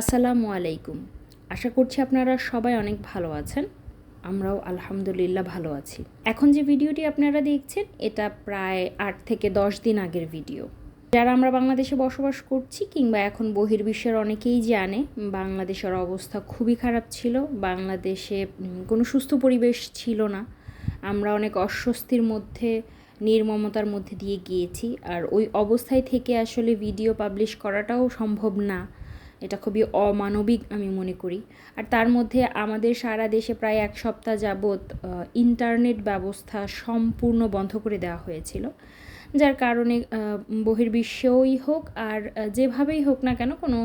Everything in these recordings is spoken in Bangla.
আসসালামু আলাইকুম। আশা করছি আপনারা সবাই অনেক ভালো আছেন। আমরাও আলহামদুলিল্লাহ ভালো আছি। এখন যে ভিডিওটি আপনারা দেখছেন এটা প্রায় ৮ থেকে ১০ দিন আগের ভিডিও। যারা আমরা বাংলাদেশে বসবাস করছি কিংবা এখন বহির্বিশ্বের অনেকেই জানে বাংলাদেশের অবস্থা খুবই খারাপ ছিল। বাংলাদেশে কোনো সুস্থ পরিবেশ ছিল না। আমরা অনেক অস্বস্তির মধ্যে, নির্মমতার মধ্যে দিয়ে গিয়েছি। আর ওই অবস্থায় থেকে আসলে ভিডিও পাবলিশ করাটাও সম্ভব না। এটা খুবই অমানবিক আমি মনে করি। আর তার মধ্যে আমাদের সারা দেশে প্রায় ১ সপ্তাহ যাবৎ ইন্টারনেট ব্যবস্থা সম্পূর্ণ বন্ধ করে দেওয়া হয়েছিল, যার কারণে বহির্বিশ্বেই হোক আর যেভাবেই হোক না কেন কোনো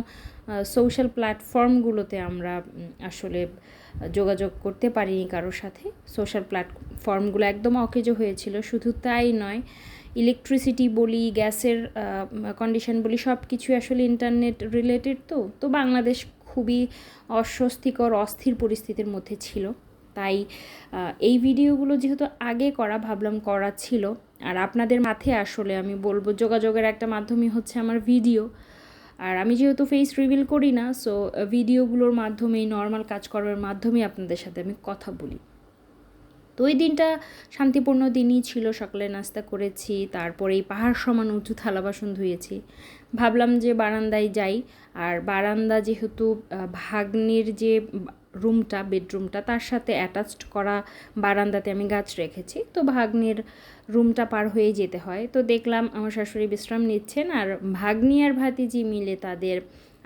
সোশ্যাল প্ল্যাটফর্মগুলোতে আমরা আসলে যোগাযোগ করতে পারিনি কারোর সাথে। সোশ্যাল প্ল্যাটফর্মগুলো একদম অকেজো হয়েছিল। শুধু তাই নয়, ইলেকট্রিসিটি বলি, গ্যাসের কন্ডিশন বলি, সব কিছু আসলে ইন্টারনেট রিলেটেড। তো বাংলাদেশ খুবই অস্বস্তিকর, অস্থির পরিস্থিতির মধ্যে ছিল। তাই এই ভিডিওগুলো যেহেতু আগে করা, ভাবলাম করা ছিল। আর আপনাদের মাঝে আসলে আমি বলবো যোগাযোগের একটা মাধ্যমই হচ্ছে আমার ভিডিও। আর আমি যেহেতু ফেস রিভিল করি না, সো ভিডিওগুলোর মাধ্যমেই, নর্মাল কাজকর্মের মাধ্যমেই আপনাদের সাথে আমি কথা বলি। তো ওই দিনটা শান্তিপূর্ণ দিনই ছিল। সকালে নাস্তা করেছি, তারপরে এই পাহাড় সমান উঁচু থালা বাসন ধুয়েছি। ভাবলাম যে বারান্দায় যাই। আর বারান্দা যেহেতু ভাগ্নির যে রুমটা, বেডরুমটা, তার সাথে অ্যাটাচড করা বারান্দাতে আমি গাছ রেখেছি। তো ভাগ্নির রুমটা পার হয়ে যেতে হয়। তো দেখলাম আমার শাশুড়ি বিশ্রাম নিচ্ছেন আর ভাগ্নি আর ভাতিজি মিলে তাদের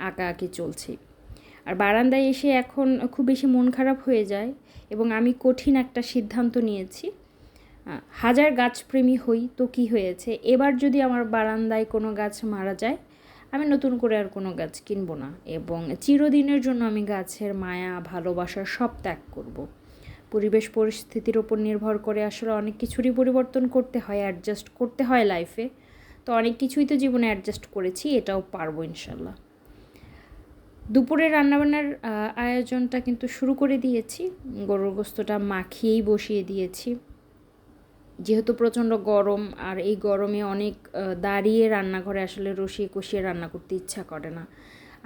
আঁকাআঁকি চলছে। আর বারান্দায় এসে এখন খুব বেশি মন খারাপ হয়ে যায় এবং আমি কঠিন একটা সিদ্ধান্ত নিয়েছি। হাজার গাছপ্রেমী হই তো কী হয়েছে, এবার যদি আমার বারান্দায় কোনো গাছ মারা যায়, আমি নতুন করে আর কোনো গাছ কিনবো না এবং চিরদিনের জন্য আমি গাছের মায়া, ভালোবাসা সব ত্যাগ করব। পরিবেশ পরিস্থিতির ওপর নির্ভর করে আসলে অনেক কিছুরই পরিবর্তন করতে হয়, অ্যাডজাস্ট করতে হয় লাইফে। তো অনেক কিছুই তো জীবনে অ্যাডজাস্ট করেছি, এটাও পারবো ইনশাল্লাহ। দুপুরের রান্নাবান্নার আয়োজনটা কিন্তু শুরু করে দিয়েছি। গরুর গোস্তটা মাখিয়েই বসিয়ে দিয়েছি। যেহেতু প্রচণ্ড গরম, আর এই গরমে অনেক দাঁড়িয়ে রান্নাঘরে আসলে রসিয়ে কষিয়ে রান্না করতে ইচ্ছা করে না।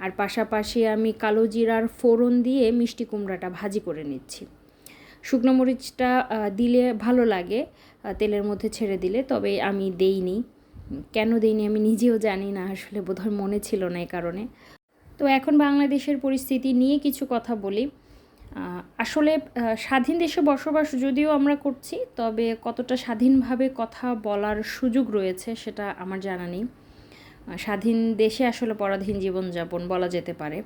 আর পাশাপাশি আমি কালো জিরার ফোড়ন দিয়ে মিষ্টি কুমড়াটা ভাজি করে নিচ্ছি। শুকনো মরিচটা দিলে ভালো লাগে তেলের মধ্যে ছেড়ে দিলে, তবে আমি দেইনি। কেন দেইনি আমি নিজেও জানি না, আসলে বোধহয় মনে ছিল না এই কারণে। তো এখন বাংলাদেশের পরিস্থিতি নিয়ে কিছু কথা বলি। আসলে স্বাধীন দেশে বসবাস যদিও আমরা করছি, তবে কতটা স্বাধীনভাবে কথা বলার সুযোগ রয়েছে সেটা আমার জানা নেই। স্বাধীন দেশে আসলে পরাধীন জীবনযাপন বলা যেতে পারে।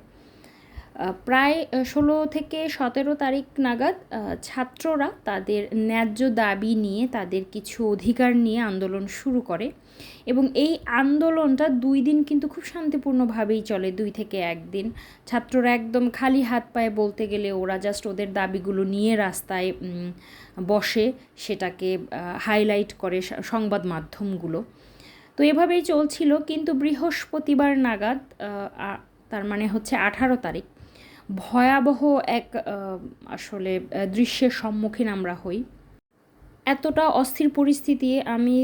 প্রায় 16 থেকে 17 তারিখ নাগাদ ছাত্ররা তাদের ন্যায্য দাবি নিয়ে, তাদের কিছু অধিকার নিয়ে আন্দোলন শুরু করে এবং এই আন্দোলনটা 2 দিন কিন্তু খুব শান্তিপূর্ণভাবেই চলে। 2 থেকে 1 দিন ছাত্ররা একদম খালি হাত পায়ে, বলতে গেলে ওরা জাস্ট ওদের দাবিগুলো নিয়ে রাস্তায় বসে, সেটাকে হাইলাইট করে সংবাদ মাধ্যমগুলো। তো এভাবেই চলছিল, কিন্তু বৃহস্পতিবার নাগাদ, তার মানে হচ্ছে 18 তারিখ, ভয়াবহ এক আসলে দৃশ্যের সম্মুখীন আমরা হই। এতটা অস্থির পরিস্থিতি আমি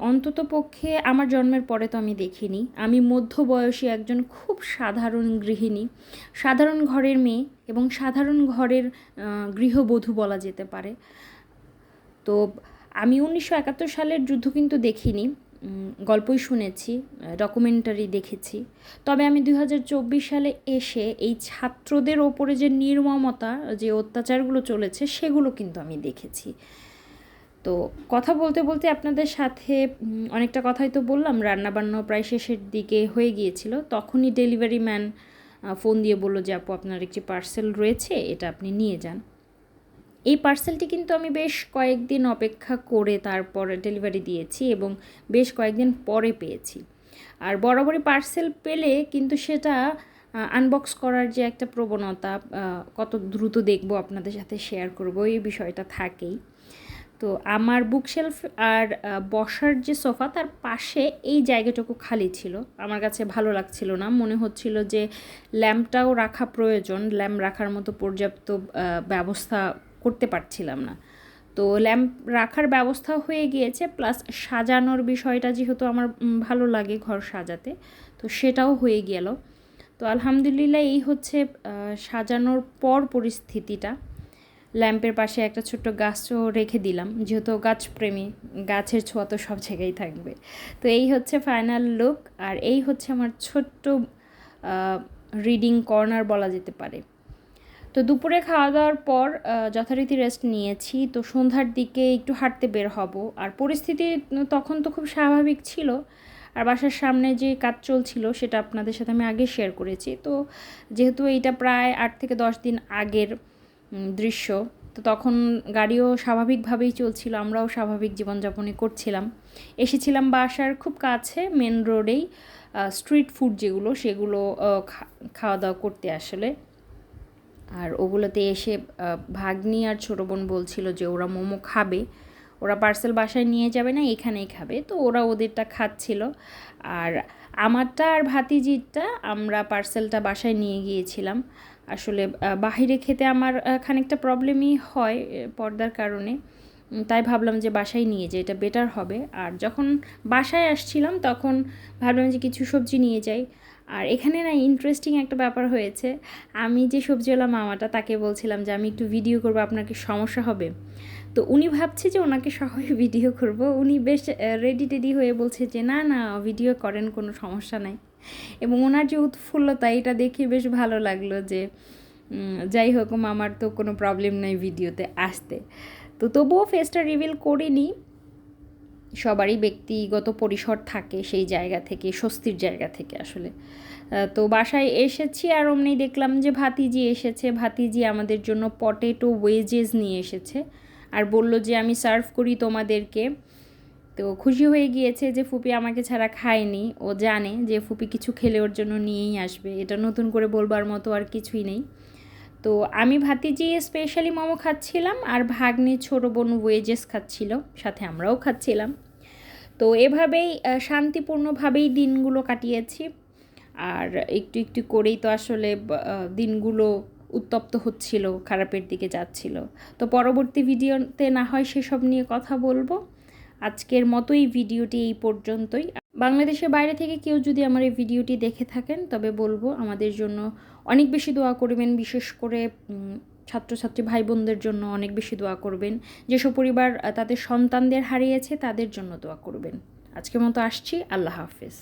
অন্তত পক্ষে আমার জন্মের পরে তো আমি দেখিনি। আমি মধ্যবয়সী একজন খুব সাধারণ গৃহিণী, সাধারণ ঘরের মেয়ে এবং সাধারণ ঘরের গৃহবধূ বলা যেতে পারে। তো আমি 1971 সালের যুদ্ধ কিন্তু দেখিনি, গল্পই শুনেছি, ডকুমেন্টারি দেখেছি। তবে আমি 2024 সালে এসে এই ছাত্রদের ওপরে যে নির্মমতা, যে অত্যাচারগুলো চলেছে, সেগুলো কিন্তু আমি দেখেছি। তো কথা বলতে বলতে আপনাদের সাথে অনেকটা কথাই তো বললাম। রান্নাবান্না প্রায় শেষের দিকে হয়ে গিয়েছিল, তখনই ডেলিভারি ম্যান ফোন দিয়ে বলল যে আপু, আপনার একটি পার্সেল রয়েছে, এটা আপনি নিয়ে যান। এই পার্সেলটি কিন্তু আমি বেশ কয়েকদিন অপেক্ষা করে তারপর ডেলিভারি দিয়েছি এবং বেশ কয়েকদিন পরে পেয়েছি। আর বরাবরই পার্সেল পেলে কিন্তু সেটা আনবক্স করার যে একটা প্রবণতা, কত দ্রুত দেখব, আপনাদের সাথে শেয়ার করব, এই বিষয়টা থাকেই। তো আমার বুকশেলফ আর বসার যে সোফা, তার পাশে এই জায়গাটুকু খালি ছিল। আমার কাছে ভালো লাগছিল না, মনে হচ্ছিল যে ল্যাম্পটাও রাখা প্রয়োজন, ল্যাম্প রাখার মতো পর্যাপ্ত ব্যবস্থা করতে পারছিলাম না। তো ল্যাম্প রাখার ব্যবস্থা হয়ে গিয়েছে, প্লাস সাজানোর বিষয়টা যেহেতু আমার ভালো লাগে ঘর সাজাতে, তো সেটাও হয়ে গেল। তো তো আলহামদুলিল্লাহ এই হচ্ছে সাজানোর পর পরিস্থিতিটা। ল্যাম্পের পাশে একটা ছোট্ট গাছও রেখে দিলাম, যেহেতু গাছপ্রেমী, গাছের ছোঁয়া তো সব জায়গায় থাকবে। তো এই হচ্ছে ফাইনাল লুক, আর এই হচ্ছে আমার ছোট্ট রিডিং কর্নার বলা যেতে পারে। তো দুপুরে খাওয়া দাওয়ার পর যথারীতি রেস্ট নিয়েছি। তো সন্ধ্যার দিকে একটু হাঁটতে বের হব, আর পরিস্থিতি তখন তো খুব স্বাভাবিক ছিল। আর বাসার সামনে যে কাজ চলছিল সেটা আপনাদের সাথে আমি আগে শেয়ার করেছি। তো যেহেতু এইটা প্রায় 8 থেকে 10 দিন আগের দৃশ্য, তো তখন গাড়িও স্বাভাবিকভাবেই চলছিল, আমরাও স্বাভাবিক জীবনযাপনই করছিলাম। এসেছিলাম বাসার খুব কাছে মেন রোডেই স্ট্রিট ফুড যেগুলো, সেগুলো খাওয়া দাওয়া করতে আসলে। আর ওগুলোতে এসে ভাগ্নি আর ছোটো বোন বলছিল যে ওরা মোমো খাবে, ওরা পার্সেল বাসায় নিয়ে যাবে না, এখানেই খাবে। তো ওরা ওদেরটা খাচ্ছিল, আর আমারটা আর ভাতিজিরটা আমরা পার্সেলটা বাসায় নিয়ে গিয়েছিলাম। আসলে বাহিরে খেতে আমার খানিকটা প্রবলেমই হয় পর্দার কারণে, তাই ভাবলাম যে বাসায় নিয়ে যাই, এটা বেটার হবে। আর যখন বাসায় আসছিলাম তখন ভাবলাম যে কিছু সবজি নিয়ে যাই। আর এখানে না ইন্টারেস্টিং একটা ব্যাপার হয়েছে, আমি যে সবজিওয়ালা মামাটা তাকে বলছিলাম যে আমি একটু ভিডিও করবো, আপনার কি সমস্যা হবে? তো উনি ভাবছে যে ওনাকে সবাই ভিডিও করব, উনি বেশ রেডি টেডি হয়ে বলছে যে না না ভিডিও করেন, কোনো সমস্যা নাই। এবং ওনার যে উৎফুল্লতা, এটা দেখে বেশ ভালো লাগলো যে যাই হোক আমার তো কোনো প্রবলেম নেই ভিডিওতে আসতে। তো তবুও ফেসটা রিভিল করিনি, সবারই ব্যক্তিগত পরিসর থাকে সেই জায়গা থেকে, স্বস্তির জায়গা থেকে আসলে। তো বাসায় এসেছি আর অমনি দেখলাম যে ভাতিজি এসেছে। ভাতিজি আমাদের জন্য পটেটো ওয়েজেস নিয়ে এসেছে আর বলল যে আমি সার্ভ করি তোমাদেরকে। তো খুশি হয়ে গিয়েছে যে ফুপি আমাকে ছাড়া খায়নি, ও জানে যে ফুপি কিছু খেলে ওর জন্য নিয়েই আসবে, এটা নতুন করে বলবার মতো আর কিছুই নেই। তো আমি ভাতিজি স্পেশালি মোমো খাচ্ছিলাম, আর ভাগ্নি ছোটো বোন ওয়েজেস খাচ্ছিল, সাথে আমরাও খাচ্ছিলাম। তো এভাবেই শান্তিপূর্ণভাবেই দিনগুলো কাটিয়েছি। আর একটু একটু করেই তো আসলে দিনগুলো উত্তপ্ত হচ্ছিল, খারাপের দিকে যাচ্ছিল। তো পরবর্তী ভিডিওতে না হয় সেসব নিয়ে কথা বলবো। আজকের মতোই ভিডিওটি এই পর্যন্তই। বাংলাদেশের বাইরে থেকে কেউ যদি আমার এই ভিডিওটি দেখে থাকেন তবে বলবো আমাদের জন্য অনেক বেশি দোয়া করবেন, বিশেষ করে ছাত্রছাত্রী ভাই বোনদের জন্য অনেক বেশি দোয়া করবেন। যেসব পরিবার তাদের সন্তানদের হারিয়েছে তাদের জন্য দোয়া করবেন। আজকের মতো আসছি, আল্লাহ হাফেজ।